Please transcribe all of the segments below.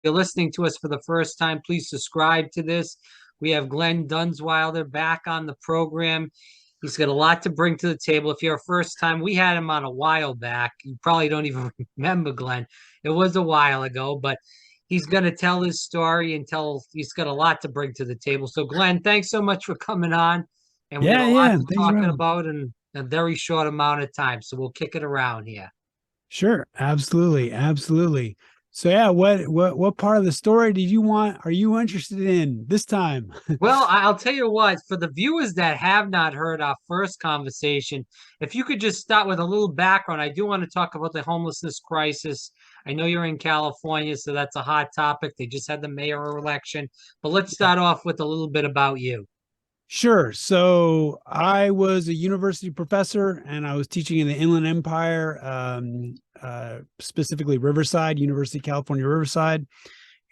you're listening to us for the first time, please subscribe to this. We have Glen Dunzweiler back on the program. He's got a lot to bring to the table. If you're a first time, we had him on a while back. You probably don't even remember Glenn. It was a while ago, but he's going to tell his story and he's got a lot to bring to the table. So, Glenn, thanks so much for coming on. And we got Yeah, a lot yeah. to Thanks for talking having me. about in a very short amount of time. So we'll kick it around here. Sure, absolutely, absolutely. So yeah, what part of the story did you want? Are you interested in this time? Well, I'll tell you what, for the viewers that have not heard our first conversation, if you could just start with a little background. I do want to talk about the homelessness crisis. I know you're in California, so that's a hot topic. They just had the mayor election, but let's Yeah. start off with a little bit about you. Sure. So I was a university professor and I was teaching in the Inland Empire, specifically Riverside, University of California, Riverside,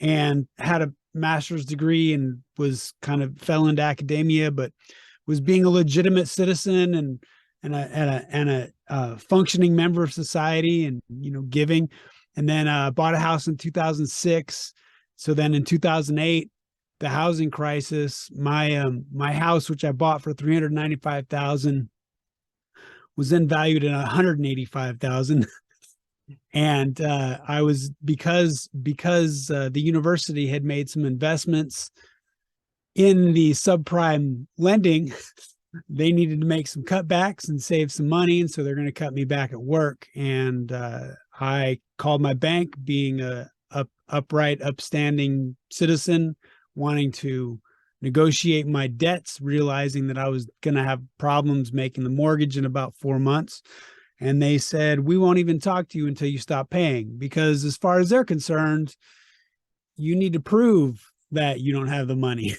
and had a master's degree and was kind of fell into academia, but was being a legitimate citizen and a functioning member of society and giving. And then bought a house in 2006. So then in 2008, the housing crisis, my house, which I bought for 395,000, was then valued at 185,000. And I was because the university had made some investments in the subprime lending. They needed to make some cutbacks and save some money, and so they're going to cut me back at work. And I called my bank, being a upright, upstanding citizen, wanting to negotiate my debts, realizing that I was going to have problems making the mortgage in about 4 months. And they said, we won't even talk to you until you stop paying, because as far as they're concerned, you need to prove that you don't have the money.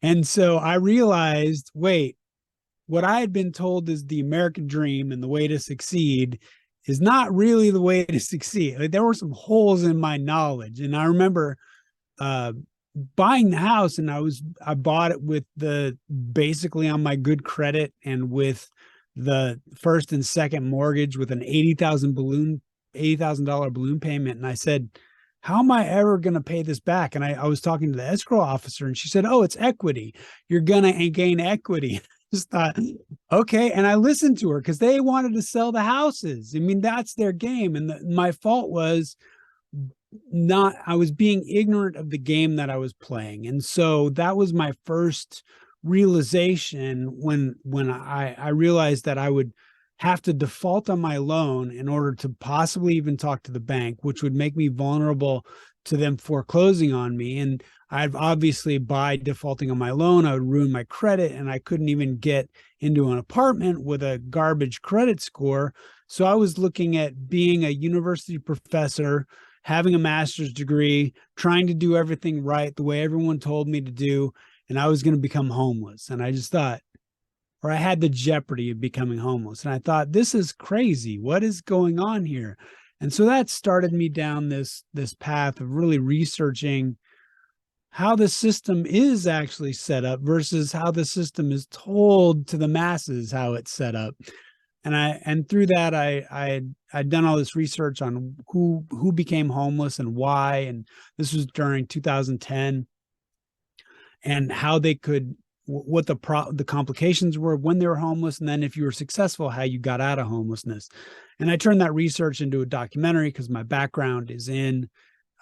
And so I realized, wait, what I had been told is the American dream and the way to succeed is not really the way to succeed. Like, there were some holes in my knowledge. And I remember uh, buying the house, and I bought it with the basically on my good credit and with the first and second mortgage with an $80,000 balloon payment. And I said, how am I ever going to pay this back? And I was talking to the escrow officer, and she said, oh, it's equity. You're going to gain equity. Just thought, okay. And I listened to her because they wanted to sell the houses. I mean, that's their game. And my fault was not, I was being ignorant of the game that I was playing. And so that was my first realization when I realized that I would have to default on my loan in order to possibly even talk to the bank, which would make me vulnerable to them foreclosing on me. And I've obviously, by defaulting on my loan, I would ruin my credit, and I couldn't even get into an apartment with a garbage credit score. So I was looking at being a university professor, having a master's degree, trying to do everything right the way everyone told me to do, and I was going to become homeless. And I just thought, or I had the jeopardy of becoming homeless. And I thought, this is crazy. What is going on here? And so that started me down this path of really researching how the system is actually set up versus how the system is told to the masses how it's set up. And through that, I'd done all this research on who became homeless and why. And this was during 2010, and how they could, what the complications were when they were homeless, and then if you were successful, how you got out of homelessness. And I turned that research into a documentary because my background is in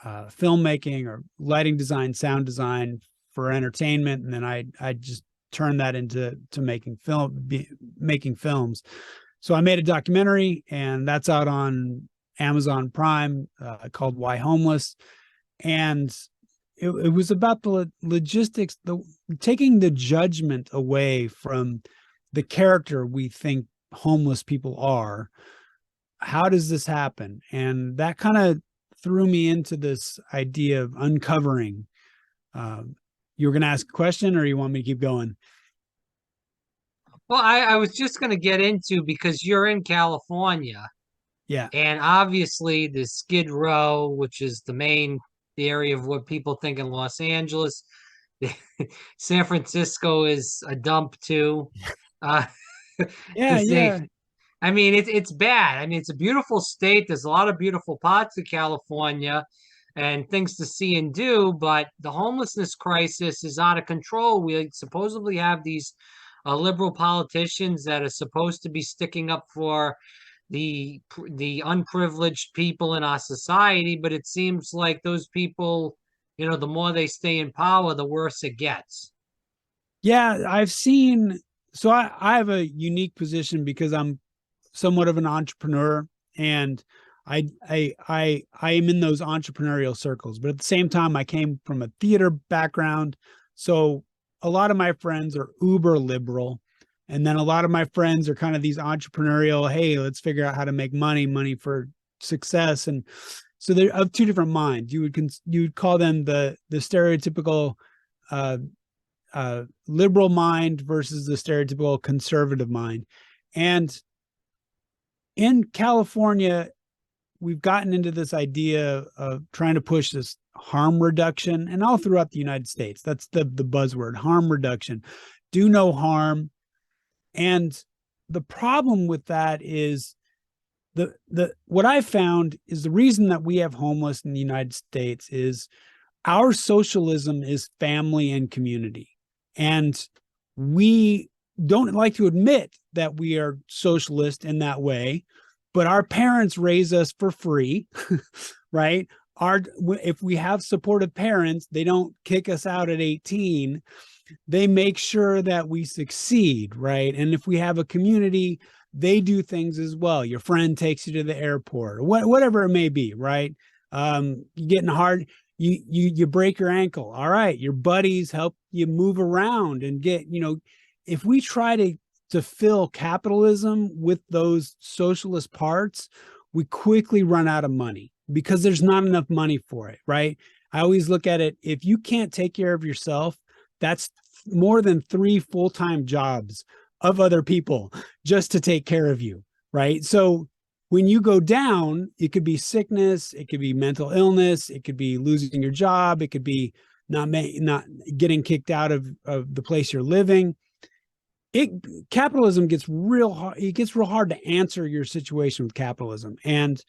filmmaking or lighting design, sound design for entertainment, and then I just turned that into making films. So I made a documentary, and that's out on Amazon Prime, called Why Homeless. And it was about the logistics, taking the judgment away from the character we think homeless people are. How does this happen? And that kind of threw me into this idea of uncovering. You were going to ask a question, or you want me to keep going? Well, I was just going to get into, because you're in California, Yeah. and obviously the Skid Row, which is the area of what people think in Los Angeles. San Francisco is a dump too. Uh, to Yeah. say, Yeah. I mean, it's bad. I mean, it's a beautiful state. There's a lot of beautiful parts of California, and things to see and do, but the homelessness crisis is out of control. We supposedly have these liberal politicians that are supposed to be sticking up for the unprivileged people in our society, but it seems like those people, the more they stay in power, the worse it gets. Yeah, I've seen. So I have a unique position because I'm somewhat of an entrepreneur, and I am in those entrepreneurial circles. But at the same time, I came from a theater background, so a lot of my friends are uber liberal, and then a lot of my friends are kind of these entrepreneurial. Hey, let's figure out how to make money for success, and so they're of two different minds. You would call them the stereotypical uh, liberal mind versus the stereotypical conservative mind. And in California, we've gotten into this idea of trying to push this harm reduction, and all throughout the United States. That's the buzzword, harm reduction. Do no harm. And the problem with that is the what I found is the reason that we have homeless in the United States is our socialism is family and community. And we don't like to admit that we are socialist in that way, but our parents raise us for free, right? If we have supportive parents, they don't kick us out at 18. They make sure that we succeed, right? And if we have a community, they do things as well. Your friend takes you to the airport, or whatever it may be, right? You're getting hard. You break your ankle. All right, your buddies help you move around and get, if we try to fill capitalism with those socialist parts, we quickly run out of money because there's not enough money for it, right? I always look at it, if you can't take care of yourself, that's more than 3 full-time jobs of other people just to take care of you, right? So when you go down, it could be sickness, it could be mental illness, it could be losing your job, it could be not getting kicked out of the place you're living. Capitalism gets real hard. It gets real hard to answer your situation with capitalism. And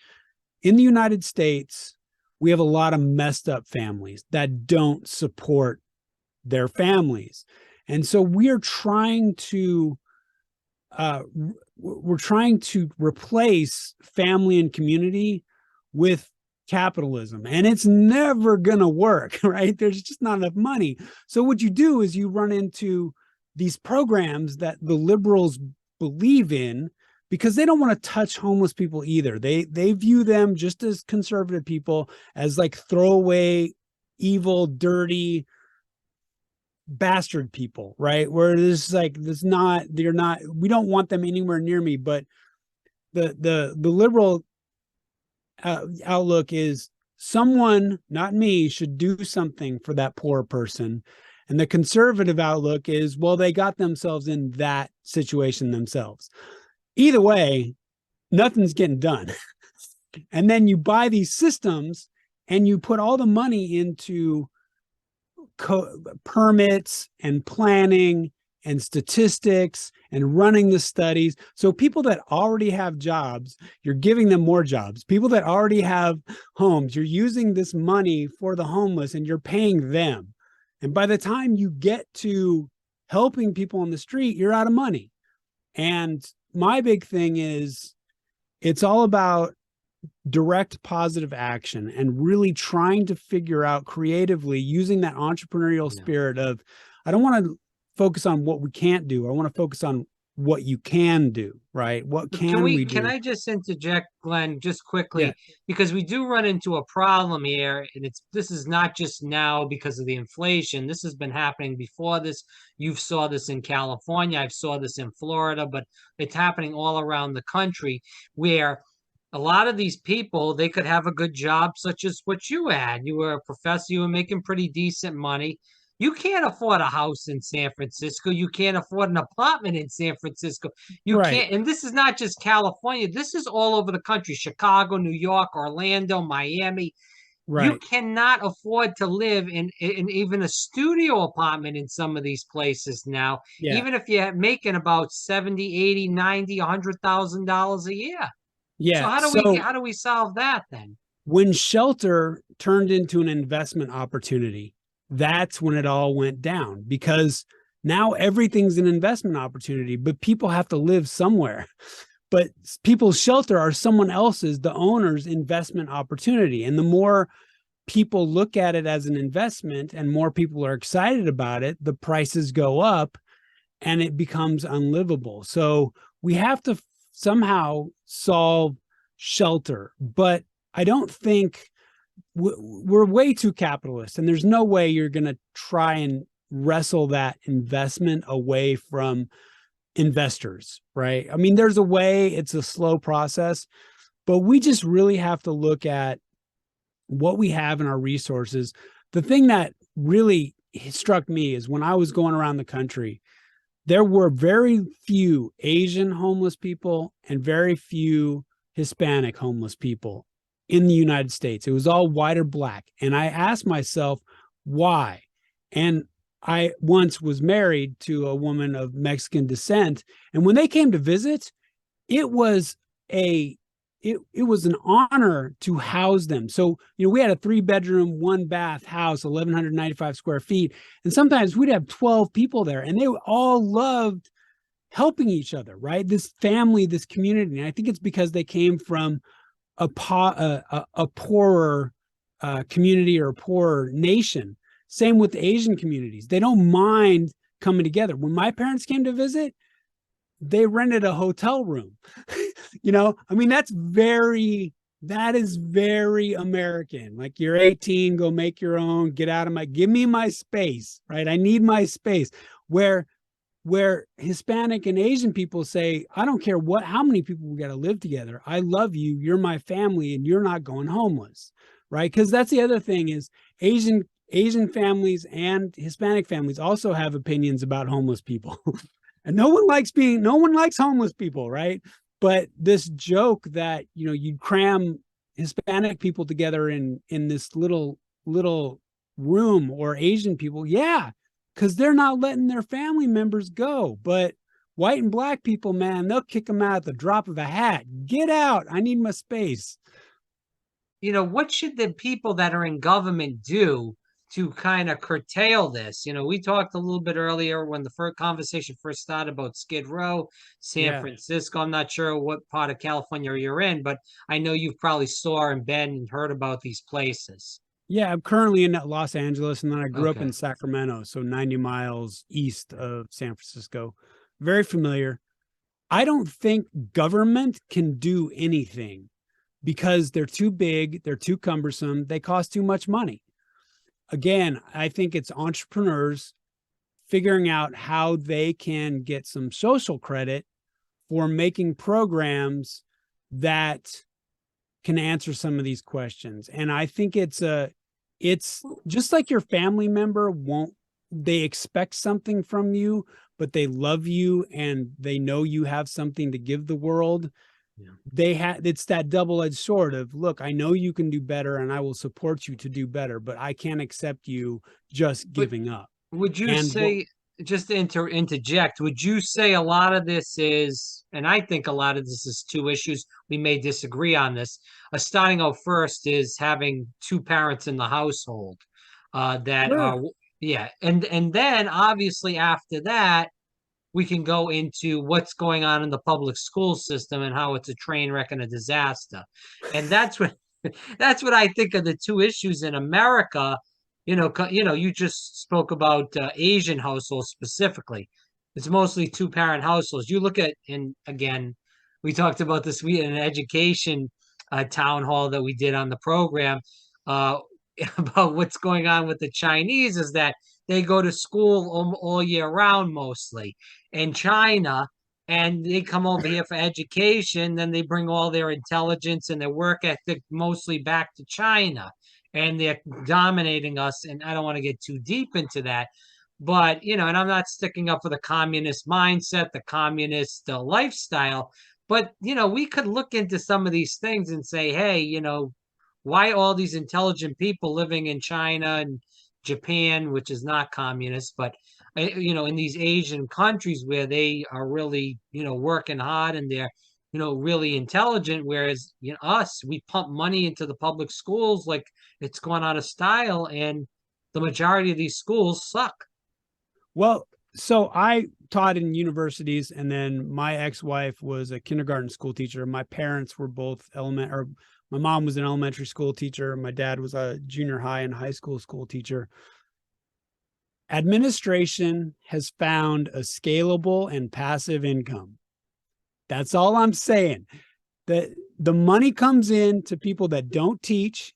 in the United States, we have a lot of messed up families that don't support their families. And so we're trying to replace family and community with capitalism, and it's never gonna work, right? There's just not enough money. So what you do is you run into these programs that the liberals believe in, because they don't want to touch homeless people either. They view them just as conservative people, as like throwaway, evil, dirty bastard people, right? Where there's like, we don't want them anywhere near me. But the liberal outlook is someone, not me, should do something for that poor person. And the conservative outlook is, well, they got themselves in that situation themselves. Either way, nothing's getting done. And then you buy these systems and you put all the money into permits and planning and statistics and running the studies. So people that already have jobs, you're giving them more jobs. People that already have homes, you're using this money for the homeless and you're paying them. And by the time you get to helping people on the street, you're out of money. And my big thing is, it's all about direct positive action and really trying to figure out creatively, using that entrepreneurial spirit of, I don't want to focus on what we can't do. I want to focus on what you can do, right? What can we do? Can I just interject, Glenn, just quickly? Yeah. Because we do run into a problem here, and this is not just now because of the inflation. This has been happening before this. You saw this in California. I've saw this in Florida, but it's happening all around the country, where a lot of these people, they could have a good job, such as what you had. You were a professor, you were making pretty decent money. You can't afford a house in San Francisco. You can't afford an apartment in San Francisco. You Right. can't, and this is not just California. This is all over the country: Chicago, New York, Orlando, Miami. You Right. cannot afford to live in even a studio apartment in some of these places now, Yeah. even if you're making about 70, 80, 90, $100,000 a year. So Yeah. how do we So how do we solve that then? When shelter turned into an investment opportunity, that's when it all went down, because now everything's an investment opportunity, but people have to live somewhere. But people's shelter are someone else's, the owner's investment opportunity. And the more people look at it as an investment and more people are excited about it, the prices go up and it becomes unlivable. So we have to somehow solve shelter, but I don't think we're way too capitalist, and there's no way you're going to try and wrestle that investment away from investors, right? I mean, there's a way, it's a slow process, but we just really have to look at what we have in our resources. The thing that really struck me is when I was going around the country, there were very few Asian homeless people and very few Hispanic homeless people in the United States. It was all white or black. And I asked myself, why? And I once was married to a woman of Mexican descent. And when they came to visit, it was it was an honor to house them. So, we had a 3-bedroom, 1-bath house, 1,195 square feet. And sometimes we'd have 12 people there, and they all loved helping each other, right? This family, this community. And I think it's because they came from a poorer community or a poorer nation. Same with the Asian communities. They don't mind coming together. When my parents came to visit, they rented a hotel room. I mean, that is very American. Like, you're 18, go make your own, get out of give me my space, right? I need my space. Where Hispanic and Asian people say, I don't care how many people we got to live together. I love you. You're my family, and you're not going homeless, right? Because that's the other thing is Asian families and Hispanic families also have opinions about homeless people. And no one likes homeless people, right? But this joke that, you'd cram Hispanic people together in this little room, or Asian people, yeah, because they're not letting their family members go. But white and black people, man, they'll kick them out at the drop of a hat. Get out. I need my space. What should the people that are in government do to kind of curtail this? We talked a little bit earlier when the first conversation first started about Skid Row, San Francisco. I'm not sure what part of California you're in, but I know you've probably saw and been and heard about these places. Yeah, I'm currently in Los Angeles, and then I grew up in Sacramento, so 90 miles east of San Francisco. Very familiar. I don't think government can do anything because they're too big, they're too cumbersome, they cost too much money. Again, I think it's entrepreneurs figuring out how they can get some social credit for making programs that can answer some of these questions. And I think it's just like your family member they expect something from you, but they love you and they know you have something to give the world. Yeah. It's that double-edged sword of, look, I know you can do better and I will support you to do better, but I can't accept you just giving up. Would you say, just to interject, would you say a lot of this is, and I think a lot of this is two issues, we may disagree on this. Starting out first is having two parents in the household that are, yeah. And then obviously after that, we can go into what's going on in the public school system and how it's a train wreck and a disaster. And that's what I think are the two issues in America. You just spoke about Asian households specifically. It's mostly two-parent households. You look at, and again, we talked about this in an education town hall that we did on the program uh, about what's going on with the Chinese is that they go to school all year round mostly in China, and they come over here for education. Then they bring all their intelligence and their work ethic mostly back to China, and they're dominating us. And I don't want to get too deep into that, but and I'm not sticking up for the communist mindset, the communist lifestyle. But we could look into some of these things and say, hey, why all these intelligent people living in China and Japan, which is not communist, but in these Asian countries where they are really, working hard and they're really intelligent. Whereas, us, we pump money into the public schools like it's gone out of style, and the majority of these schools suck. Well, so I taught in universities, and then my ex-wife was a kindergarten school teacher. My parents were both my mom was an elementary school teacher. My dad was a junior high and high school teacher. Administration has found a scalable and passive income. That's all I'm saying. The money comes in to people that don't teach,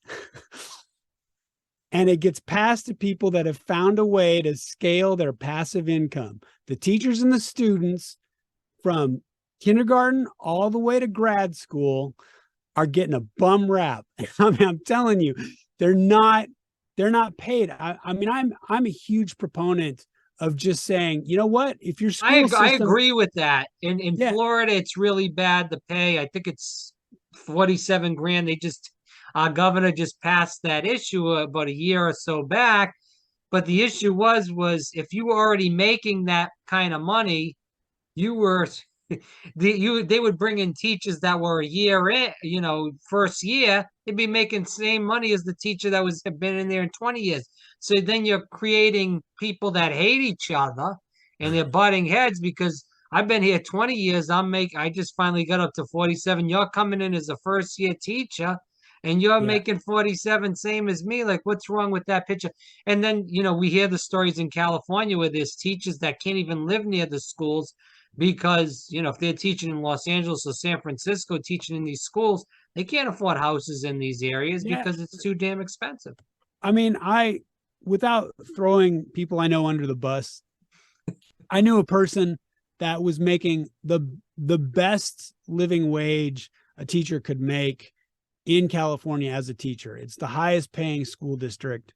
and it gets passed to people that have found a way to scale their passive income. The teachers and the students from kindergarten all the way to grad school are getting a bum rap. I mean, I'm telling you, they're not paid. I mean, I'm a huge proponent of just saying, you know what, if your school I system, agree with that. In yeah, Florida, it's really bad to pay. I think it's 47 grand. Our governor just passed that issue about a year or so back. But the issue was if you were already making that kind of money, you were they would bring in teachers that were a year in, first year, they'd be making the same money as the teacher that was have been in there in 20 years. So then you're creating people that hate each other, and they're butting heads because I've been here 20 years. I just finally got up to 47. You're coming in as a first year teacher, and you're yeah, making 47, same as me. Like, what's wrong with that picture? And then, we hear the stories in California where there's teachers that can't even live near the schools because, if they're teaching in Los Angeles or San Francisco, teaching in these schools, they can't afford houses in these areas yeah. because it's too damn expensive. I mean, without throwing people I know under the bus, I knew a person that was making the best living wage a teacher could make in California as a teacher. It's the highest paying school district.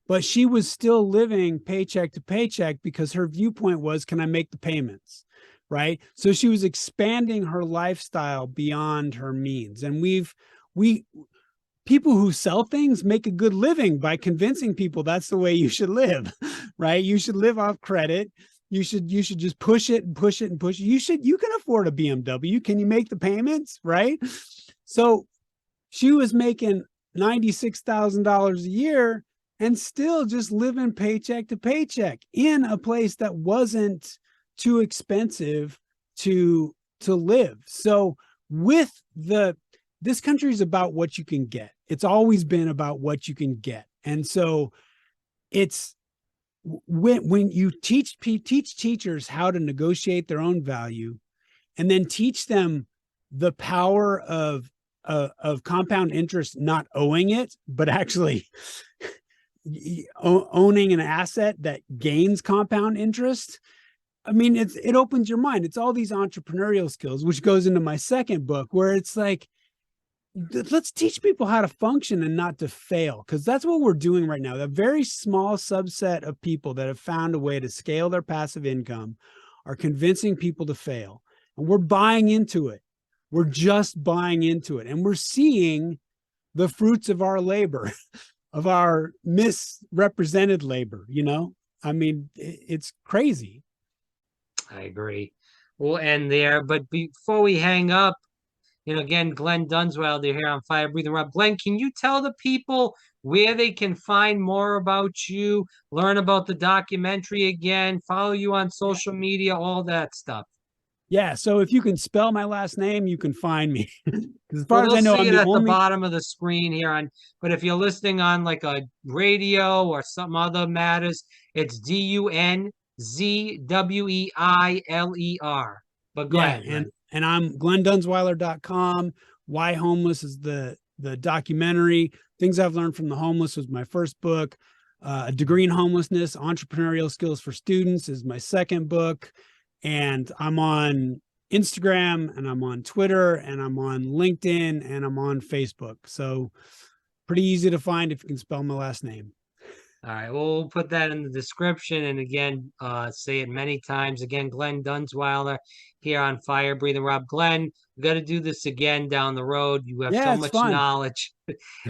But she was still living paycheck to paycheck because her viewpoint was, can I make the payments? Right. So she was expanding her lifestyle beyond her means. And people who sell things make a good living by convincing people that's the way you should live, right? You should live off credit. You should just push it and push it and push it. You can afford a BMW. Can you make the payments? Right. So she was making $96,000 a year and still just living paycheck to paycheck in a place that wasn't too expensive to live. So this country is about what you can get. It's always been about what you can get. And so it's when you teach teachers how to negotiate their own value, and then teach them the power of compound interest, not owing it, but actually owning an asset that gains compound interest. I mean, it opens your mind. It's all these entrepreneurial skills, which goes into my second book, where it's like, let's teach people how to function and not to fail, because that's what we're doing right now. A very small subset of people that have found a way to scale their passive income are convincing people to fail, and we're buying into it. We're just buying into it, and we're seeing the fruits of our labor, of our misrepresented labor. I mean, it's crazy. I agree. We'll end there. But before we hang up, again, Glen Dunzweiler, they're here on Fire Breathing Rob. Glen, can you tell the people where they can find more about you, learn about the documentary again, follow you on social media, all that stuff? Yeah. So if you can spell my last name, you can find me. Because as Well, far as they'll I know, see I'm it the at the only. bottom of the screen here but if you're listening on like a radio or some other matters, it's Dunzweiler. But go Yeah. ahead, And Glen. I'm glendunzweiler.com. Why Homeless is the documentary. Things I've learned from the homeless was my first book. A Degree in Homelessness, Entrepreneurial Skills for Students is my second book. And I'm on Instagram, and I'm on Twitter, and I'm on LinkedIn, and I'm on Facebook. So pretty easy to find if you can spell my last name. All right, we'll put that in the description. And again, say it many times. Again, Glen Dunzweiler here on Fire Breathing Rob. Glen, we got to do this again down the road. You have Yeah, so it's much fun. knowledge,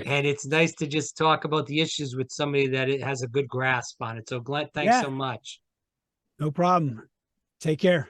and it's nice to just talk about the issues with somebody that it has a good grasp on it. So, Glen, thanks Yeah, so much. no problem. Take care.